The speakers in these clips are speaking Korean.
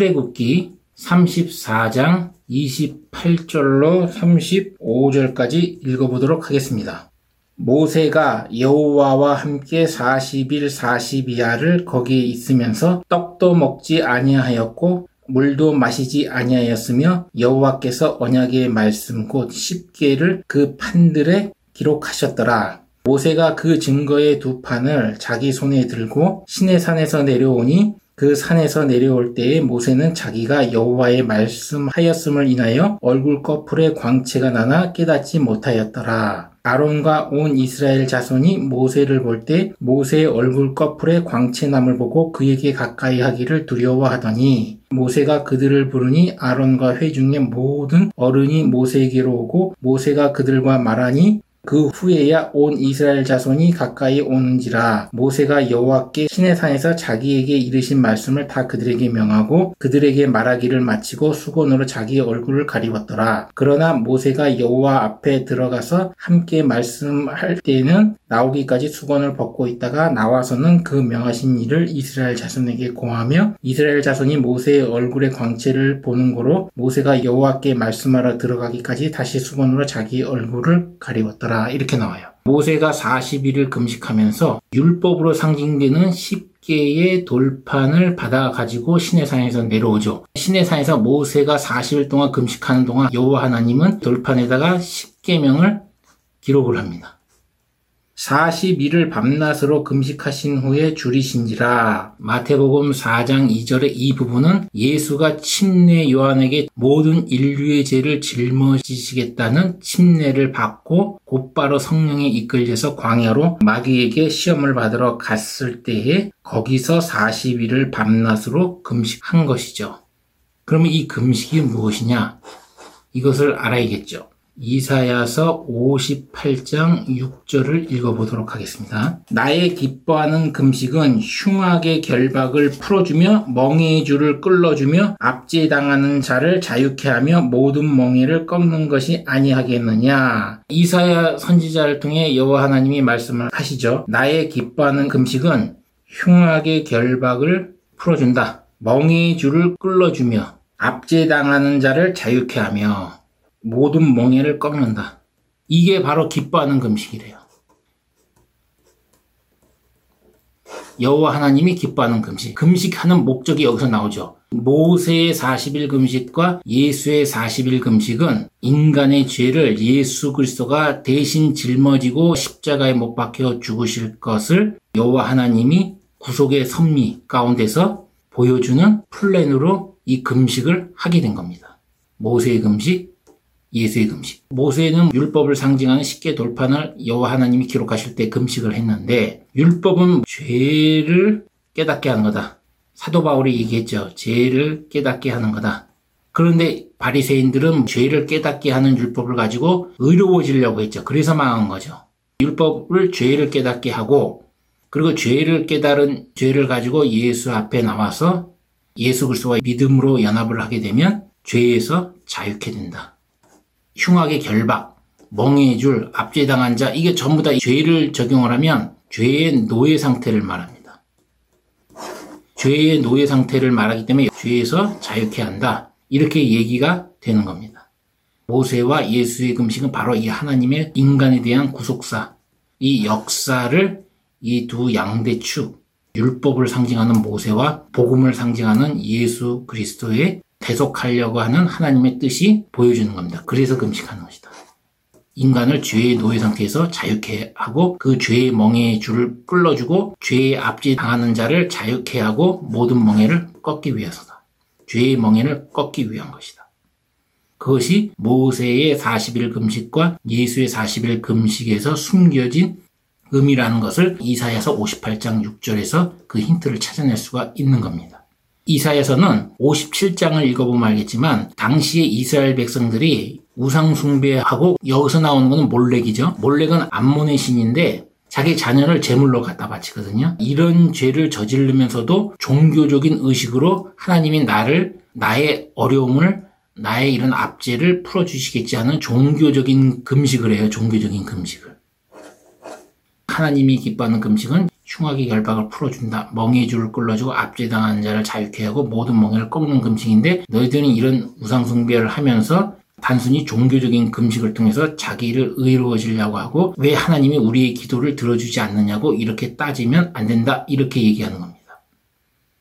출애굽기 34장 28절로 35절까지 읽어보도록 하겠습니다. 모세가 여호와와 함께 40일 40야를 거기에 있으면서 떡도 먹지 아니하였고 물도 마시지 아니하였으며 여호와께서 언약의 말씀 곧 십계를 그 판들에 기록하셨더라. 모세가 그 증거의 두 판을 자기 손에 들고 시내산에서 내려오니 그 산에서 내려올 때에 모세는 자기가 여호와의 말씀하였음을 인하여 얼굴 꺼풀에 광채가 나나 깨닫지 못하였더라. 아론과 온 이스라엘 자손이 모세를 볼 때 모세의 얼굴 꺼풀에 광채남을 보고 그에게 가까이 하기를 두려워하더니 모세가 그들을 부르니 아론과 회중의 모든 어른이 모세에게로 오고 모세가 그들과 말하니 그 후에야 온 이스라엘 자손이 가까이 오는지라. 모세가 여호와께 시내산에서 자기에게 이르신 말씀을 다 그들에게 명하고 그들에게 말하기를 마치고 수건으로 자기의 얼굴을 가리웠더라. 그러나 모세가 여호와 앞에 들어가서 함께 말씀할 때에는 나오기까지 수건을 벗고 있다가 나와서는 그 명하신 일을 이스라엘 자손에게 고하며 이스라엘 자손이 모세의 얼굴의 광채를 보는 고로 모세가 여호와께 말씀하러 들어가기까지 다시 수건으로 자기 얼굴을 가리웠더라. 이렇게 나와요. 모세가 40일을 금식하면서 율법으로 상징되는 10개의 돌판을 받아가지고 시내산에서 내려오죠. 시내산에서 모세가 40일 동안 금식하는 동안 여호와 하나님은 돌판에다가 10계명을 기록을 합니다. 40일을 밤낮으로 금식하신 후에 줄이신지라. 마태복음 4장 2절의 이 부분은 예수가 침례 요한에게 모든 인류의 죄를 짊어지시겠다는 침례를 받고 곧바로 성령에 이끌려서 광야로 마귀에게 시험을 받으러 갔을 때에 거기서 40일을 밤낮으로 금식한 것이죠. 그러면 이 금식이 무엇이냐? 이것을 알아야겠죠. 이사야서 58장 6절을 읽어보도록 하겠습니다. 나의 기뻐하는 금식은 흉악의 결박을 풀어주며 멍에의 줄을 끌어주며 압제당하는 자를 자유케 하며 모든 멍에를 꺾는 것이 아니하겠느냐. 이사야 선지자를 통해 여호와 하나님이 말씀을 하시죠. 나의 기뻐하는 금식은 흉악의 결박을 풀어준다. 멍에의 줄을 끌어주며 압제당하는 자를 자유케 하며 모든 멍에를 꺾는다. 이게 바로 기뻐하는 금식이래요. 여호와 하나님이 기뻐하는 금식. 금식하는 목적이 여기서 나오죠. 모세의 40일 금식과 예수의 40일 금식은 인간의 죄를 예수 그리스도가 대신 짊어지고 십자가에 못 박혀 죽으실 것을 여호와 하나님이 구속의 섭리 가운데서 보여주는 플랜으로 이 금식을 하게 된 겁니다. 모세의 금식, 예수의 금식. 모세는 율법을 상징하는 10개 돌판을 여호와 하나님이 기록하실 때 금식을 했는데 율법은 죄를 깨닫게 하는 거다. 사도 바울이 얘기했죠. 죄를 깨닫게 하는 거다. 그런데 바리새인들은 죄를 깨닫게 하는 율법을 가지고 의로워지려고 했죠. 그래서 망한 거죠. 율법을 죄를 깨닫게 하고 그리고 죄를 깨달은 죄를 가지고 예수 앞에 나와서 예수 그리스도와 믿음으로 연합을 하게 되면 죄에서 자유케 된다. 흉악의 결박, 멍에의 줄, 압제당한 자, 이게 전부 다 죄를 적용을 하면 죄의 노예 상태를 말합니다. 죄의 노예 상태를 말하기 때문에 죄에서 자유케 한다. 이렇게 얘기가 되는 겁니다. 모세와 예수의 금식은 바로 이 하나님의 인간에 대한 구속사, 이 역사를 이 두 양대축, 율법을 상징하는 모세와 복음을 상징하는 예수 그리스도의 대속하려고 하는 하나님의 뜻이 보여주는 겁니다. 그래서 금식하는 것이다. 인간을 죄의 노예 상태에서 자유케 하고 그 죄의 멍에의 줄을 끌어주고 죄의 압제당하는 자를 자유케 하고 모든 멍에를 꺾기 위해서다. 죄의 멍에를 꺾기 위한 것이다. 그것이 모세의 40일 금식과 예수의 40일 금식에서 숨겨진 의미라는 것을 이사야서 58장 6절에서 그 힌트를 찾아낼 수가 있는 겁니다. 이사야서는 57장을 읽어보면 알겠지만 당시에 이스라엘 백성들이 우상 숭배하고 여기서 나오는 것은 몰렉이죠. 몰렉은 암몬의 신인데 자기 자녀를 제물로 갖다 바치거든요. 이런 죄를 저지르면서도 종교적인 의식으로 하나님이 나의 어려움을 나의 이런 압제를 풀어주시겠지 하는 종교적인 금식을 해요. 종교적인 금식을. 하나님이 기뻐하는 금식은 흉악의 결박을 풀어준다. 멍에의 줄을 끌어주고 압제당하는 자를 자유케 하고 모든 멍에를 꺾는 금식인데 너희들은 이런 우상숭배를 하면서 단순히 종교적인 금식을 통해서 자기를 의로워지려고 하고 왜 하나님이 우리의 기도를 들어주지 않느냐고 이렇게 따지면 안 된다. 이렇게 얘기하는 겁니다.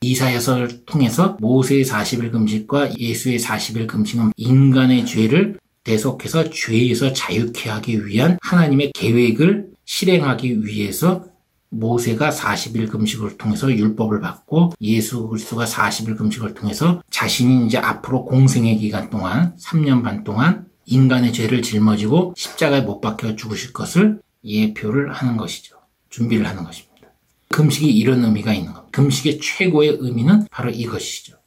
이사야서를 통해서 모세의 40일 금식과 예수의 40일 금식은 인간의 죄를 대속해서 죄에서 자유케 하기 위한 하나님의 계획을 실행하기 위해서 모세가 40일 금식을 통해서 율법을 받고 예수 그리스도가 40일 금식을 통해서 자신이 이제 앞으로 공생의 기간 동안 3년 반 동안 인간의 죄를 짊어지고 십자가에 못 박혀 죽으실 것을 예표를 하는 것이죠. 준비를 하는 것입니다. 금식이 이런 의미가 있는 겁니다. 금식의 최고의 의미는 바로 이것이죠.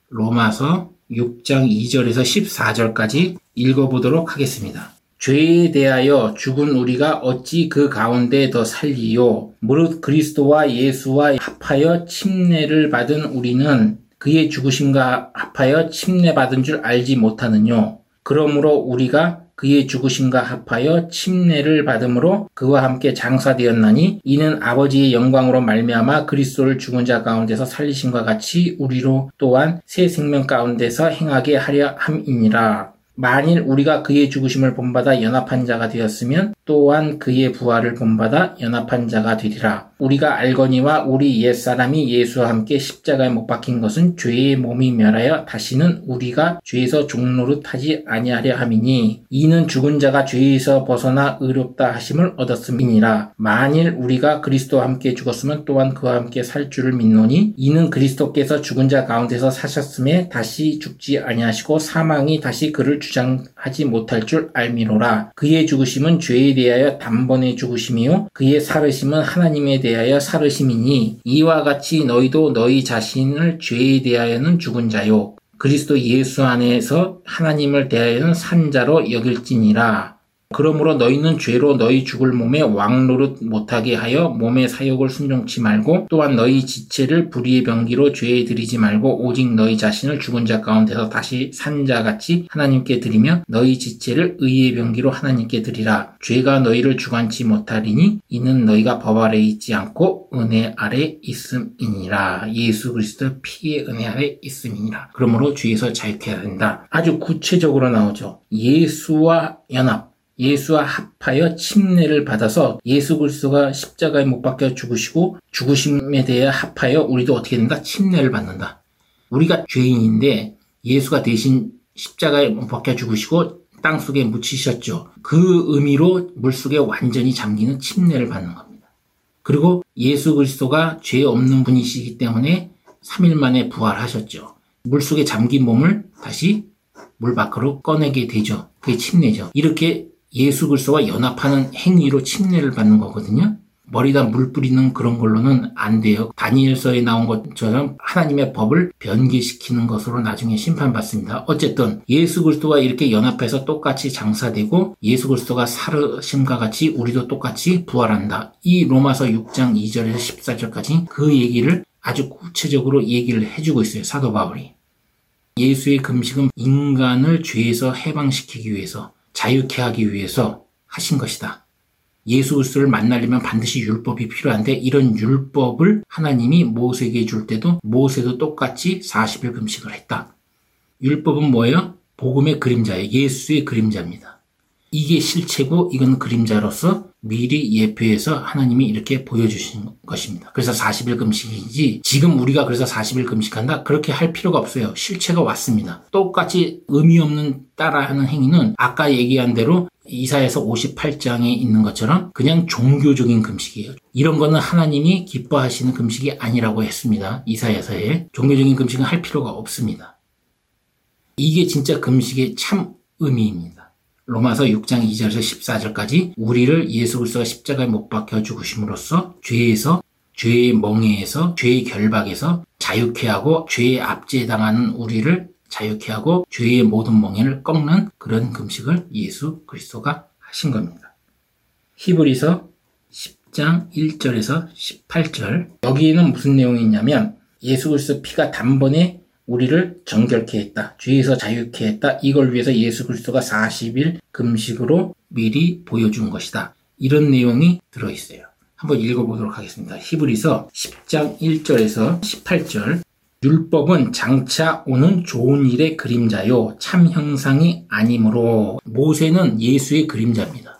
로마서 6장 2절에서 14절까지 읽어보도록 하겠습니다. 죄에 대하여 죽은 우리가 어찌 그 가운데 더 살리요? 무릇 그리스도와 예수와 합하여 침례를 받은 우리는 그의 죽으심과 합하여 침례받은 줄 알지 못하느뇨? 그러므로 우리가 그의 죽으심과 합하여 침례를 받음으로 그와 함께 장사되었나니 이는 아버지의 영광으로 말미암아 그리스도를 죽은 자 가운데서 살리심과 같이 우리로 또한 새 생명 가운데서 행하게 하려 함이니라. 만일 우리가 그의 죽으심을 본받아 연합한 자가 되었으면 또한 그의 부활을 본받아 연합한 자가 되리라. 우리가 알거니와 우리 옛사람이 예수와 함께 십자가에 못 박힌 것은 죄의 몸이 멸하여 다시는 우리가 죄에서 종노릇하지 아니하려 함이니 이는 죽은 자가 죄에서 벗어나 의롭다 하심을 얻었음이니라. 만일 우리가 그리스도와 함께 죽었으면 또한 그와 함께 살 줄을 믿노니 이는 그리스도께서 죽은 자 가운데서 사셨음에 다시 죽지 아니하시고 사망이 다시 그를 주장하지 못할 줄 알미로라. 그의 죽으심은 죄에 대하여 단번에 죽으심이요 그의 살으심은 하나님에 대하여 살으심이니 이와 같이 너희도 너희 자신을 죄에 대하여는 죽은 자요 그리스도 예수 안에서 하나님을 대하여는 산 자로 여길지니라. 그러므로 너희는 죄로 너희 죽을 몸에 왕노릇 못하게 하여 몸의 사욕을 순종치 말고 또한 너희 지체를 불의의 병기로 죄에 들이지 말고 오직 너희 자신을 죽은 자 가운데서 다시 산 자같이 하나님께 드리며 너희 지체를 의의 병기로 하나님께 드리라. 죄가 너희를 주관치 못하리니 이는 너희가 법 아래 있지 않고 은혜 아래 있음이니라. 예수 그리스도 피의 은혜 아래 있음이니라. 그러므로 죄에서 자유케 해야 된다. 아주 구체적으로 나오죠. 예수와 연합, 예수와 합하여 침례를 받아서 예수 그리스도가 십자가에 못 박혀 죽으시고 죽으심에 대해 합하여 우리도 어떻게 된다? 침례를 받는다. 우리가 죄인인데 예수가 대신 십자가에 못 박혀 죽으시고 땅속에 묻히셨죠. 그 의미로 물속에 완전히 잠기는 침례를 받는 겁니다. 그리고 예수 그리스도가 죄 없는 분이시기 때문에 3일 만에 부활하셨죠. 물속에 잠긴 몸을 다시 물 밖으로 꺼내게 되죠. 그게 침례죠. 이렇게 예수 그리스도와 연합하는 행위로 침례를 받는 거거든요. 머리다 물 뿌리는 그런 걸로는 안 돼요. 다니엘서에 나온 것처럼 하나님의 법을 변개시키는 것으로 나중에 심판받습니다. 어쨌든 예수 그리스도와 이렇게 연합해서 똑같이 장사되고 예수 그리스도가 살으심과 같이 우리도 똑같이 부활한다. 이 로마서 6장 2절에서 14절까지 그 얘기를 아주 구체적으로 얘기를 해주고 있어요. 사도 바울이. 예수의 금식은 인간을 죄에서 해방시키기 위해서 자유케 하기 위해서 하신 것이다. 예수 그리스도를 만나려면 반드시 율법이 필요한데 이런 율법을 하나님이 모세에게 줄 때도 모세도 똑같이 40일 금식을 했다. 율법은 뭐예요? 복음의 그림자예요. 예수의 그림자입니다. 이게 실체고 이건 그림자로서 미리 예표해서 하나님이 이렇게 보여주신 것입니다. 그래서 40일 금식이지 지금 우리가 그래서 40일 금식한다? 그렇게 할 필요가 없어요. 실체가 왔습니다. 똑같이 의미 없는 따라하는 행위는 아까 얘기한 대로 이사야서 58장에 있는 것처럼 그냥 종교적인 금식이에요. 이런 거는 하나님이 기뻐하시는 금식이 아니라고 했습니다. 이사야서에. 종교적인 금식은 할 필요가 없습니다. 이게 진짜 금식의 참 의미입니다. 로마서 6장 2절에서 14절까지 우리를 예수 그리스도가 십자가에 못 박혀 죽으심으로써 죄에서, 죄의 멍에에서, 죄의 결박에서 자유케 하고 죄에 압제당하는 우리를 자유케 하고 죄의 모든 멍에를 꺾는 그런 금식을 예수 그리스도가 하신 겁니다. 히브리서 10장 1절에서 18절 여기에는 무슨 내용이 있냐면 예수 그리스도 피가 단번에 우리를 정결케 했다. 죄에서 자유케 했다. 이걸 위해서 예수 그리스도가 40일 금식으로 미리 보여준 것이다. 이런 내용이 들어있어요. 한번 읽어보도록 하겠습니다. 히브리서 10장 1절에서 18절. 율법은 장차 오는 좋은 일의 그림자요 참 형상이 아니므로. 모세는 예수의 그림자입니다.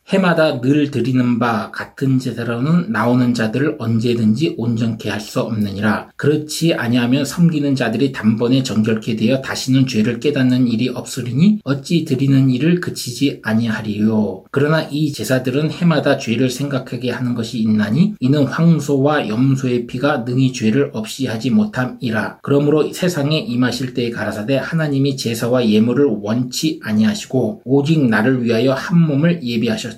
해마다 늘 드리는 바 같은 제사로는 나오는 자들을 언제든지 온전케 할 수 없느니라. 그렇지 아니하면 섬기는 자들이 단번에 정결케 되어 다시는 죄를 깨닫는 일이 없으리니 어찌 드리는 일을 그치지 아니하리요. 그러나 이 제사들은 해마다 죄를 생각하게 하는 것이 있나니 이는 황소와 염소의 피가 능히 죄를 없이 하지 못함이라. 그러므로 세상에 임하실 때에 가라사대 하나님이 제사와 예물을 원치 아니하시고 오직 나를 위하여 한 몸을 예비하셨다.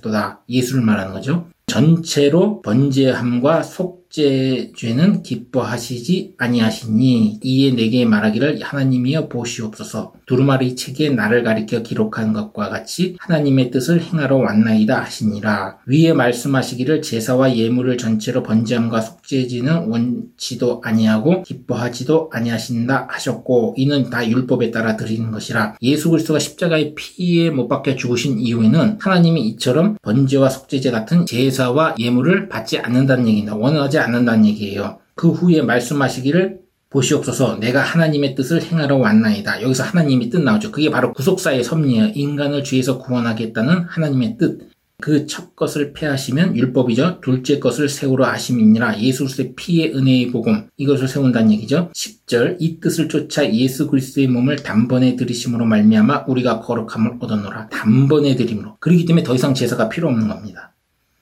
예수를 말하는 거죠. 전체로 번제함과 속죄죄는 기뻐하시지 아니하시니 이에 내게 말하기를 하나님이여 보시옵소서. 두루마리 책에 나를 가리켜 기록한 것과 같이 하나님의 뜻을 행하러 왔나이다 하시니라. 위에 말씀하시기를 제사와 예물을 전체로 번제함과 속죄죄는 원치도 아니하고 기뻐하지도 아니하신다 하셨고 이는 다 율법에 따라 드리는 것이라. 예수 그리스도가 십자가의 피에 못 박혀 죽으신 이후에는 하나님이 이처럼 번제와 속죄죄 같은 제사와 예물을 받지 않는다는 얘기입니다. 원하지 않는다는 얘기예요. 그 후에 말씀하시기를 보시옵소서 내가 하나님의 뜻을 행하러 왔나이다. 여기서 하나님의 뜻 나오죠. 그게 바로 구속사의 섭리예요. 인간을 죄에서 구원하겠다는 하나님의 뜻. 그 첫 것을 폐하시면 율법이죠. 둘째 것을 세우려 하심이니라. 예수 그리스도의 피의 은혜의 복음, 이것을 세운다는 얘기죠. 10절 이 뜻을 쫓아 예수 그리스도의 몸을 단번에 드리심으로 말미암아 우리가 거룩함을 얻었노라. 단번에 드림으로. 그렇기 때문에 더 이상 제사가 필요 없는 겁니다.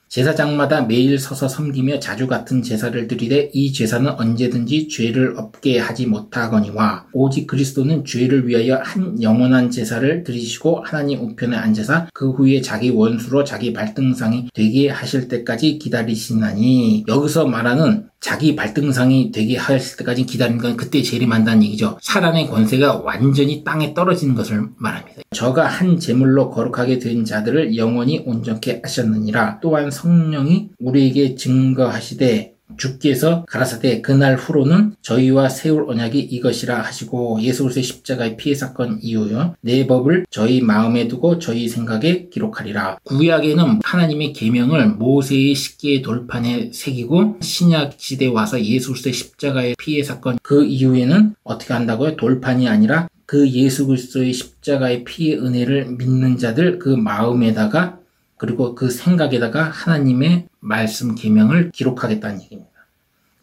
제사장마다 매일 서서 섬기며 자주 같은 제사를 드리되 이 제사는 언제든지 죄를 없게 하지 못하거니와 오직 그리스도는 죄를 위하여 한 영원한 제사를 드리시고 하나님 우편에 앉으사 그 후에 자기 원수로 자기 발등상이 되게 하실 때까지 기다리시나니. 여기서 말하는 자기 발등상이 되게 하실 때까지 기다리는 건 그때 재림한다는 얘기죠. 사단의 권세가 완전히 땅에 떨어지는 것을 말합니다. 저가 한 제물로 거룩하게 된 자들을 영원히 온전케 하셨느니라. 또한 성령이 우리에게 증거하시되 주께서 가라사대 그날 후로는 저희와 세울 언약이 이것이라 하시고 예수 그리스도의 십자가의 피해 사건 이후요 내 법을 저희 마음에 두고 저희 생각에 기록하리라. 구약에는 하나님의 계명을 모세의 십계의 돌판에 새기고 신약 시대에 와서 예수 그리스도의 십자가의 피해 사건 그 이후에는 어떻게 한다고요? 돌판이 아니라 그 예수 그리스도의 십자가의 피의 은혜를 믿는 자들 그 마음에다가 그리고 그 생각에다가 하나님의 말씀 계명을 기록하겠다는 얘기입니다.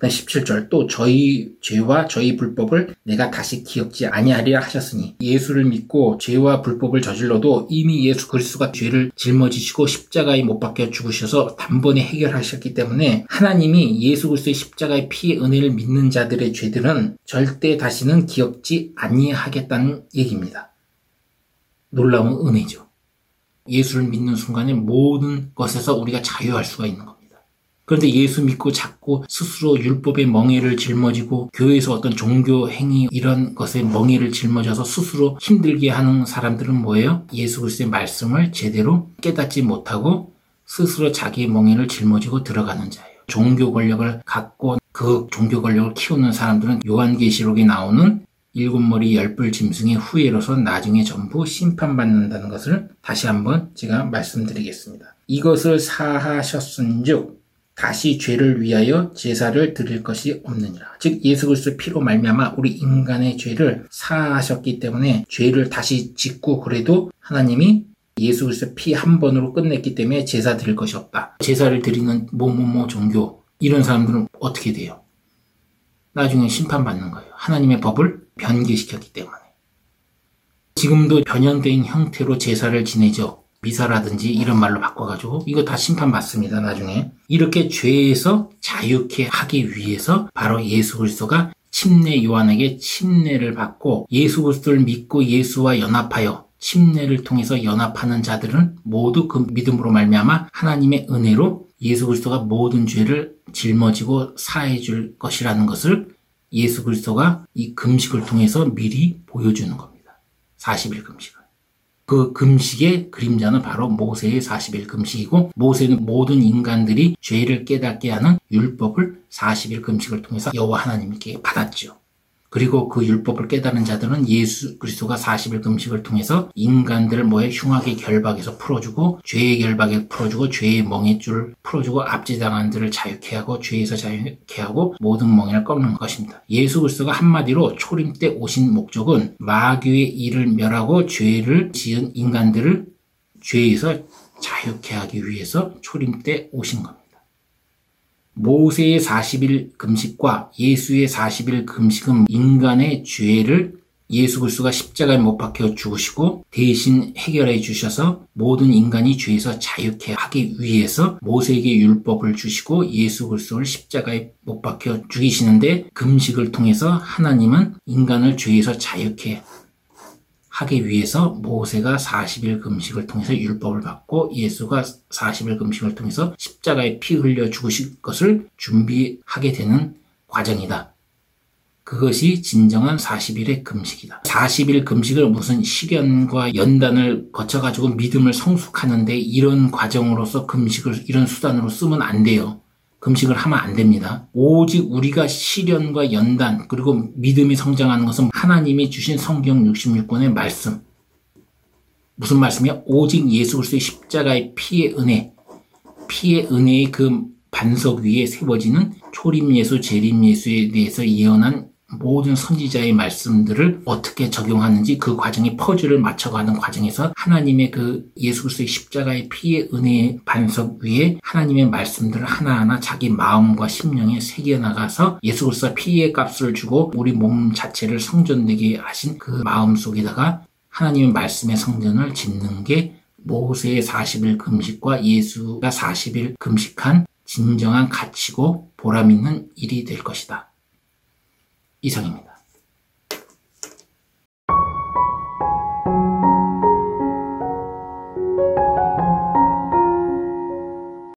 17절 또 저희 죄와 저희 불법을 내가 다시 기억지 아니하리라 하셨으니 예수를 믿고 죄와 불법을 저질러도 이미 예수 그리스도가 죄를 짊어지시고 십자가에 못 박혀 죽으셔서 단번에 해결하셨기 때문에 하나님이 예수 그리스도의 십자가의 피의 은혜를 믿는 자들의 죄들은 절대 다시는 기억지 아니하겠다는 얘기입니다. 놀라운 은혜죠. 예수를 믿는 순간에 모든 것에서 우리가 자유할 수가 있는 겁니다. 그런데 예수 믿고 자꾸 스스로 율법의 멍에를 짊어지고 교회에서 어떤 종교 행위 이런 것에 멍에를 짊어져서 스스로 힘들게 하는 사람들은 뭐예요? 예수 그리스도의 말씀을 제대로 깨닫지 못하고 스스로 자기의 멍에를 짊어지고 들어가는 자예요. 종교 권력을 갖고 그 종교 권력을 키우는 사람들은 요한계시록에 나오는 일곱 머리 열불 짐승의 후예로서 나중에 전부 심판받는다는 것을 다시 한번 제가 말씀드리겠습니다. 이것을 사하셨은즉 다시 죄를 위하여 제사를 드릴 것이 없느니라. 즉 예수 그리스도의 피로 말미암아 우리 인간의 죄를 사하셨기 때문에 죄를 다시 짓고 그래도 하나님이 예수 그리스도의 피 한 번으로 끝냈기 때문에 제사 드릴 것이 없다. 제사를 드리는 뭐뭐뭐 종교 이런 사람들은 어떻게 돼요? 나중에 심판받는 거예요. 하나님의 법을 변개시켰기 때문에. 지금도 변형된 형태로 제사를 지내죠. 미사라든지 이런 말로 바꿔가지고 이거 다 심판받습니다. 나중에. 이렇게 죄에서 자유케 하기 위해서 바로 예수 그리스도가 침례 요한에게 침례를 받고 예수 그리스도를 믿고 예수와 연합하여 침례를 통해서 연합하는 자들은 모두 그 믿음으로 말미암아 하나님의 은혜로 예수 그리스도가 모든 죄를 짊어지고 사해 줄 것이라는 것을 예수 그리스도가 이 금식을 통해서 미리 보여주는 겁니다. 40일 금식을. 그 금식의 그림자는 바로 모세의 40일 금식이고 모세는 모든 인간들이 죄를 깨닫게 하는 율법을 40일 금식을 통해서 여호와 하나님께 받았죠. 그리고 그 율법을 깨달은 자들은 예수 그리스도가 40일 금식을 통해서 인간들을 흉악의 결박에서 풀어주고 죄의 결박에서 풀어주고 죄의 멍에줄 풀어주고 압제당한 들을 자유케 하고 죄에서 자유케 하고 모든 멍에를 꺾는 것입니다. 예수 그리스도가 한마디로 초림 때 오신 목적은 마귀의 일을 멸하고 죄를 지은 인간들을 죄에서 자유케 하기 위해서 초림 때 오신 겁니다. 모세의 40일 금식과 예수의 40일 금식은 인간의 죄를 예수 그리스도가 십자가에 못 박혀 죽으시고 대신 해결해 주셔서 모든 인간이 죄에서 자유케 하기 위해서 모세에게 율법을 주시고 예수 그리스도를 십자가에 못 박혀 죽이시는데 금식을 통해서 하나님은 인간을 죄에서 자유케 하기 위해서 모세가 40일 금식을 통해서 율법을 받고 예수가 40일 금식을 통해서 십자가에 피 흘려 죽으실 것을 준비하게 되는 과정이다. 그것이 진정한 40일의 금식이다. 40일 금식을 무슨 시련과 연단을 거쳐가지고 믿음을 성숙하는데 이런 과정으로서 금식을 이런 수단으로 쓰면 안 돼요. 금식을 하면 안 됩니다. 오직 우리가 시련과 연단 그리고 믿음이 성장하는 것은 하나님이 주신 성경 66권의 말씀. 무슨 말씀이야? 오직 예수 그리스도의 십자가의 피의 은혜의 그 반석 위에 세워지는 초림 예수, 재림 예수에 대해서 예언한 모든 선지자의 말씀들을 어떻게 적용하는지 그 과정이 퍼즐을 맞춰가는 과정에서 하나님의 그 예수 그리스도의 십자가의 피의 은혜의 반석 위에 하나님의 말씀들을 하나하나 자기 마음과 심령에 새겨나가서 예수 그리스도가 피의 값을 주고 우리 몸 자체를 성전되게 하신 그 마음 속에다가 하나님의 말씀의 성전을 짓는 게 모세의 40일 금식과 예수가 40일 금식한 진정한 가치고 보람 있는 일이 될 것이다. 이상입니다.